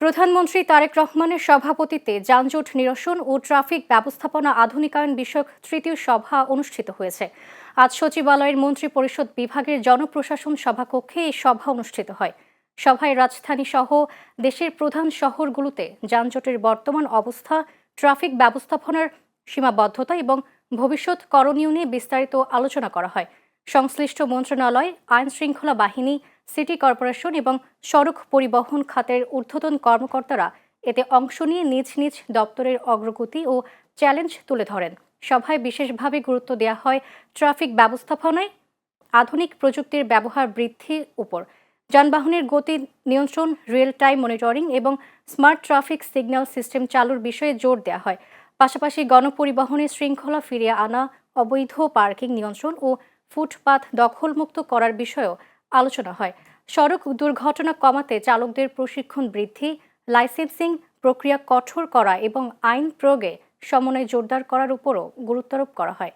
প্রধানমন্ত্রী তারেক রহমানের সভাপতিত্বে যানজট নিরসন ও ট্রাফিক ব্যবস্থাপনা আধুনিকায়ন বিষয়ক তৃতীয় সভা অনুষ্ঠিত হয়েছে। আজ সচিবালয়ের মন্ত্রিপরিষদ বিভাগের জনপ্রশাসন সভাকক্ষে এই সভা অনুষ্ঠিত হয়। সভায় রাজধানী সহ দেশের প্রধান শহরগুলোতে যানজটের বর্তমান অবস্থা, ট্রাফিক ব্যবস্থাপনার সীমাবদ্ধতা এবং ভবিষ্যৎ করণীয় নিয়ে বিস্তারিত আলোচনা করা হয়। সংশ্লিষ্ট মন্ত্রণালয়, আইন শৃঙ্খলা বাহিনী, সিটি কর্পোরেশন এবং সড়ক পরিবহন খাতের ঊর্ধ্বতন কর্মকর্তারা এতে অংশ নিয়ে নিজ নিজ দপ্তরের অগ্রগতি ও চ্যালেঞ্জ তুলে ধরেন। সভায় বিশেষভাবে গুরুত্ব দেওয়া হয় ট্রাফিক ব্যবস্থাপনায় আধুনিক প্রযুক্তির ব্যবহার বৃদ্ধির উপর, যানবাহনের গতি নিয়ন্ত্রণ, রিয়েল টাইম মনিটরিং এবং স্মার্ট ট্রাফিক সিগন্যাল সিস্টেম চালুর বিষয়ে জোর দেওয়া হয়। পাশাপাশি গণপরিবহনের শৃঙ্খলা ফিরিয়ে আনা, অবৈধ পার্কিং নিয়ন্ত্রণ ও ফুটপাত দখলমুক্ত করার বিষয়েও আলোচনা হয়। সড়ক দুর্ঘটনা কমাতে চালকদের প্রশিক্ষণ বৃদ্ধি, লাইসেন্সিং প্রক্রিয়া কঠোর করা এবং আইন প্রয়োগে সমন্বয় জোরদার করার উপরও গুরুত্বারোপ করা হয়।